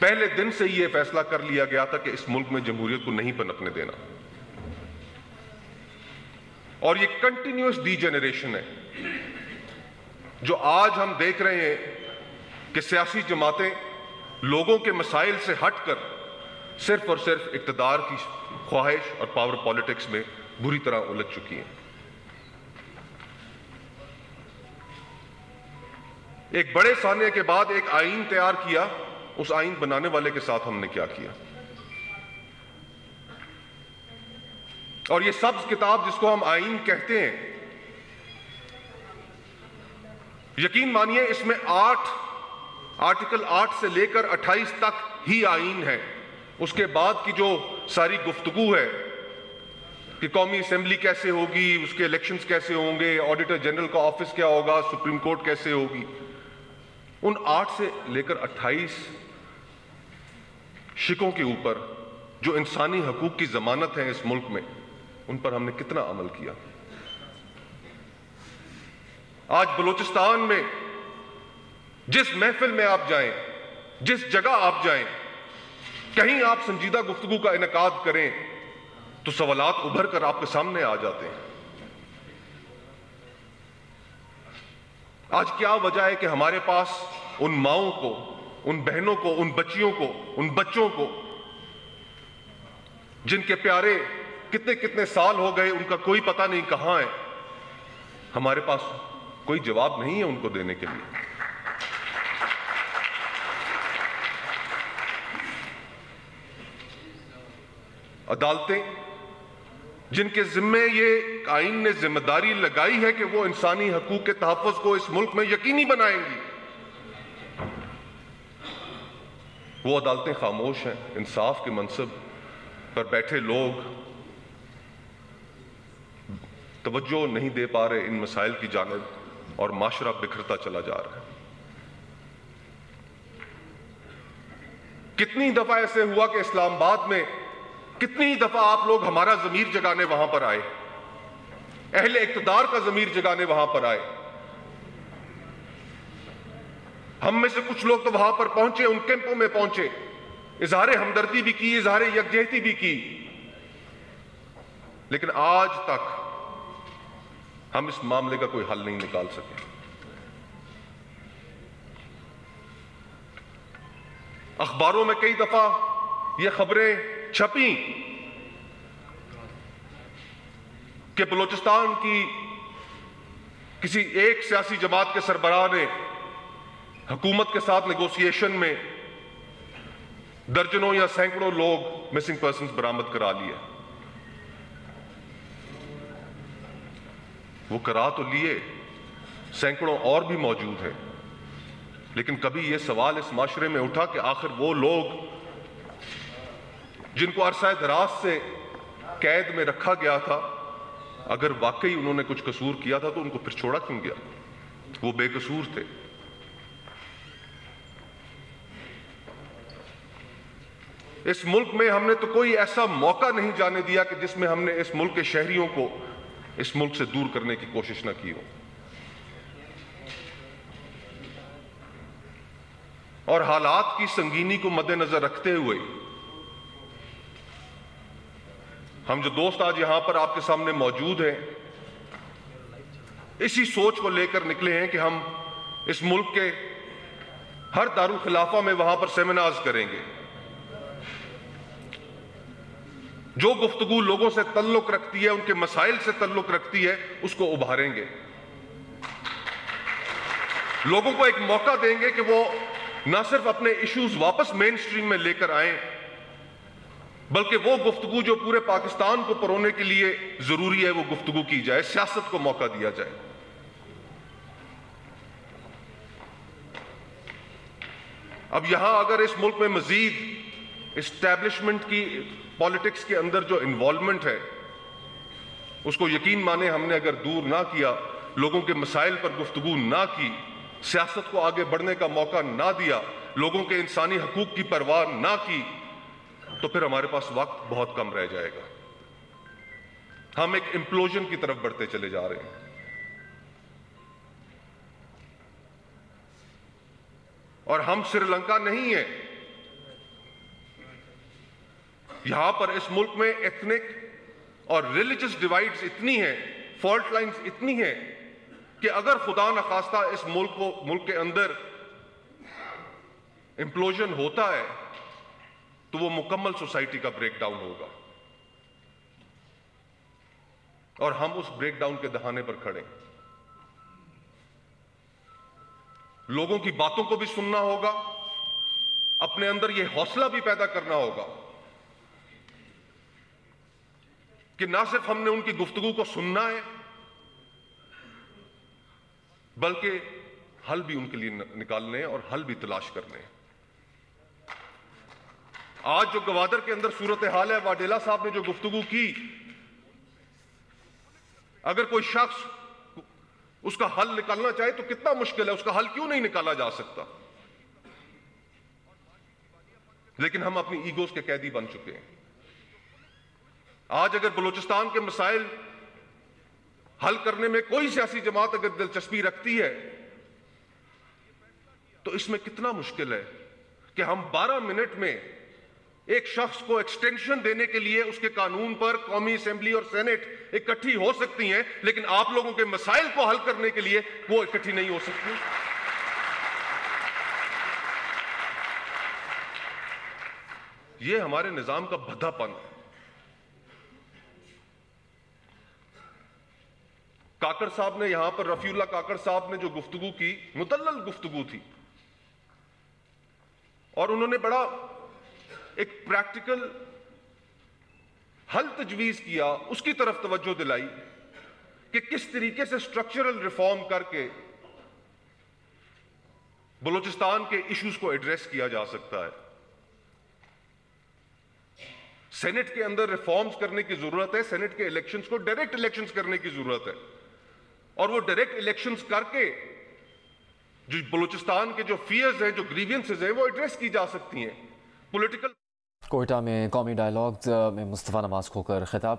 پہلے دن سے یہ فیصلہ کر لیا گیا تھا کہ اس ملک میں جمہوریت کو نہیں پنپنے دینا، اور یہ کنٹینیوس ڈی جنریشن ہے جو آج ہم دیکھ رہے ہیں کہ سیاسی جماعتیں لوگوں کے مسائل سے ہٹ کر صرف اور صرف اقتدار کی خواہش اور پاور پالیٹکس میں بری طرح الجھ چکی ہیں۔ ایک بڑے سانحے کے بعد ایک آئین تیار کیا، اس آئین بنانے والے کے ساتھ ہم نے کیا کیا؟ اور یہ سبز کتاب جس کو ہم آئین کہتے ہیں، یقین مانیے اس میں آرٹیکل 8 سے لے کر 28 تک ہی آئین ہے۔ اس کے بعد کی جو ساری گفتگو ہے کہ قومی اسمبلی کیسے ہوگی، اس کے الیکشنز کیسے ہوں گے، آڈیٹر جنرل کا آفس کیا ہوگا، سپریم کورٹ کیسے ہوگی، ان 8 سے لے کر 28 شکوں کے اوپر جو انسانی حقوق کی ضمانت ہے اس ملک میں، ان پر ہم نے کتنا عمل کیا؟ آج بلوچستان میں جس محفل میں آپ جائیں، جس جگہ آپ جائیں، کہیں آپ سنجیدہ گفتگو کا انعقاد کریں تو سوالات ابھر کر آپ کے سامنے آ جاتے ہیں۔ آج کیا وجہ ہے کہ ہمارے پاس ان ماؤں کو، ان بہنوں کو، ان بچیوں کو، ان بچوں کو جن کے پیارے کتنے کتنے سال ہو گئے، ان کا کوئی پتہ نہیں کہاں ہے، ہمارے پاس کوئی جواب نہیں ہے ان کو دینے کے لیے۔ عدالتیں جن کے ذمے یہ آئین نے ذمہ داری لگائی ہے کہ وہ انسانی حقوق کے تحفظ کو اس ملک میں یقینی بنائیں گی، وہ عدالتیں خاموش ہیں۔ انصاف کے منصب پر بیٹھے لوگ توجہ نہیں دے پا رہے ان مسائل کی جانب، اور معاشرہ بکھرتا چلا جا رہا ہے۔ کتنی دفعہ ایسے ہوا کہ اسلام آباد میں کتنی دفعہ آپ لوگ ہمارا ضمیر جگانے وہاں پر آئے، اہل اقتدار کا ضمیر جگانے وہاں پر آئے، ہم میں سے کچھ لوگ تو وہاں پر پہنچے، ان کیمپوں میں پہنچے، اظہار ہمدردی بھی کی، اظہار یکجہتی بھی کی، لیکن آج تک ہم اس معاملے کا کوئی حل نہیں نکال سکے۔ اخباروں میں کئی دفعہ یہ خبریں چھپیں کہ بلوچستان کی کسی ایک سیاسی جماعت کے سربراہ نے حکومت کے ساتھ نیگوسیشن میں درجنوں یا سینکڑوں لوگ مسنگ پرسنز برآمد کرا لیے۔ وہ کرا تو لیے، سینکڑوں اور بھی موجود ہیں، لیکن کبھی یہ سوال اس معاشرے میں اٹھا کہ آخر وہ لوگ جن کو عرصہ دراز سے قید میں رکھا گیا تھا، اگر واقعی انہوں نے کچھ قصور کیا تھا تو ان کو پھر چھوڑا کیوں گیا؟ وہ بے قصور تھے۔ اس ملک میں ہم نے تو کوئی ایسا موقع نہیں جانے دیا کہ جس میں ہم نے اس ملک کے شہریوں کو اس ملک سے دور کرنے کی کوشش نہ کی ہو۔ اور حالات کی سنگینی کو مد نظر رکھتے ہوئے ہم جو دوست آج یہاں پر آپ کے سامنے موجود ہیں، اسی سوچ کو لے کر نکلے ہیں کہ ہم اس ملک کے ہر دارالخلافہ میں وہاں پر سیمینارز کریں گے، جو گفتگو لوگوں سے تعلق رکھتی ہے، ان کے مسائل سے تعلق رکھتی ہے، اس کو ابھاریں گے، لوگوں کو ایک موقع دیں گے کہ وہ نہ صرف اپنے ایشوز واپس مین سٹریم میں لے کر آئیں، بلکہ وہ گفتگو جو پورے پاکستان کو پرونے کے لیے ضروری ہے وہ گفتگو کی جائے، سیاست کو موقع دیا جائے۔ اب یہاں اگر اس ملک میں مزید اسٹیبلشمنٹ کی پالیٹکس کے اندر جو انوالومنٹ ہے، اس کو یقین مانے ہم نے اگر دور نہ کیا، لوگوں کے مسائل پر گفتگو نہ کی، سیاست کو آگے بڑھنے کا موقع نہ دیا، لوگوں کے انسانی حقوق کی پرواہ نہ کی، تو پھر ہمارے پاس وقت بہت کم رہ جائے گا۔ ہم ایک امپلوژن کی طرف بڑھتے چلے جا رہے ہیں، اور ہم سری لنکا نہیں ہیں یہاں پر اس ملک میں ایتھنک اور ریلیجس ڈیوائیڈز اتنی ہیں، فالٹ لائنز اتنی ہیں کہ اگر خدا نخواستہ اس ملک کے اندر امپلوژن ہوتا ہے تو وہ مکمل سوسائٹی کا بریک ڈاؤن ہوگا، اور ہم اس بریک ڈاؤن کے دہانے پر کھڑے ہیں۔ لوگوں کی باتوں کو بھی سننا ہوگا، اپنے اندر یہ حوصلہ بھی پیدا کرنا ہوگا کہ نہ صرف ہم نے ان کی گفتگو کو سننا ہے بلکہ حل بھی ان کے لیے نکالنے ہیں اور حل بھی تلاش کرنے ہیں۔ آج جو گوادر کے اندر صورتحال ہے، واڈیلا صاحب نے جو گفتگو کی، اگر کوئی شخص اس کا حل نکالنا چاہے تو کتنا مشکل ہے، اس کا حل کیوں نہیں نکالا جا سکتا؟ لیکن ہم اپنی ایگوز کے قیدی بن چکے ہیں۔ آج اگر بلوچستان کے مسائل حل کرنے میں کوئی سیاسی جماعت اگر دلچسپی رکھتی ہے تو اس میں کتنا مشکل ہے کہ ہم 12 منٹ میں ایک شخص کو ایکسٹینشن دینے کے لیے اس کے قانون پر قومی اسمبلی اور سینٹ اکٹھی ہو سکتی ہیں، لیکن آپ لوگوں کے مسائل کو حل کرنے کے لیے وہ اکٹھی نہیں ہو سکتی۔ یہ ہمارے نظام کا بھدا پن ہے۔ کاکڑ صاحب نے یہاں پر، رفیع اللہ کاکڑ صاحب نے جو گفتگو کی، مدلل گفتگو تھی، اور انہوں نے بڑا ایک پریکٹیکل حل تجویز کیا، اس کی طرف توجہ دلائی کہ کس طریقے سے سٹرکچرل ریفارم کر کے بلوچستان کے ایشوز کو ایڈریس کیا جا سکتا ہے۔ سینٹ کے اندر ریفارمز کرنے کی ضرورت ہے، سینٹ کے الیکشنز کو ڈائریکٹ الیکشنز کرنے کی ضرورت ہے، اور وہ ڈائریکٹ الیکشنز کر کے جو بلوچستان کے جو فیئرز ہیں، جو گریوینسز ہیں، وہ ایڈریس کی جا سکتی ہیں۔ پولیٹیکل کوئٹہ میں قومی ڈائیلاگ میں مصطفیٰ نواز کھوکر خطاب